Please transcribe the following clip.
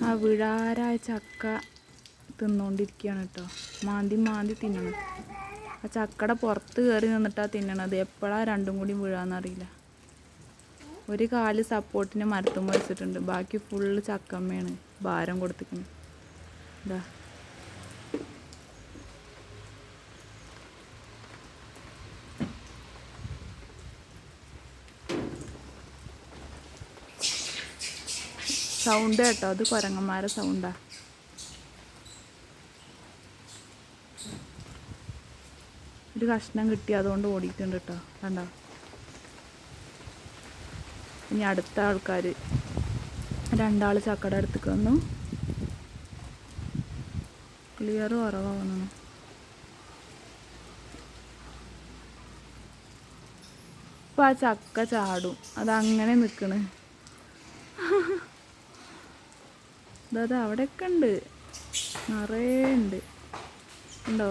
ആ വിഴാരായ ചക്ക തിന്നുകൊണ്ടിരിക്കുകയാണ് കേട്ടോ. മാന്തി മാന്തി തിന്നണം. ആ ചക്കയുടെ പുറത്ത് കയറി നിന്നിട്ടാണ് തിന്നണത്. എപ്പോഴാണ് രണ്ടും കൂടി വീഴാന്നറിയില്ല. ഒരു കാല് സപ്പോർട്ടിന് മരത്തുമ്മ വെച്ചിട്ടുണ്ട്. ബാക്കി ഫുള്ള് ചക്കമ്മയാണ് ഭാരം കൊടുത്തിരിക്കുന്നത്. ഇതാ സൗണ്ട് കേട്ടോ, അത് കുരങ്ങന്മാരെ സൗണ്ടാ. ഒരു കഷ്ണം കിട്ടി, അതുകൊണ്ട് ഓടിയിട്ടുണ്ട് കേട്ടോ. കണ്ടോ? ഇനി അടുത്ത ആൾക്കാർ രണ്ടാൾ ചക്കയുടെ അടുത്തേക്ക് വന്നു. ക്ലിയർ കുറവാകുന്നു. ഇപ്പം ആ ചക്ക ചാടും, അതങ്ങനെ നിൽക്കണ്. ഇതത് അവിടെയൊക്കെ ഉണ്ട്, നിറയെ ഉണ്ട്. ഉണ്ടോ?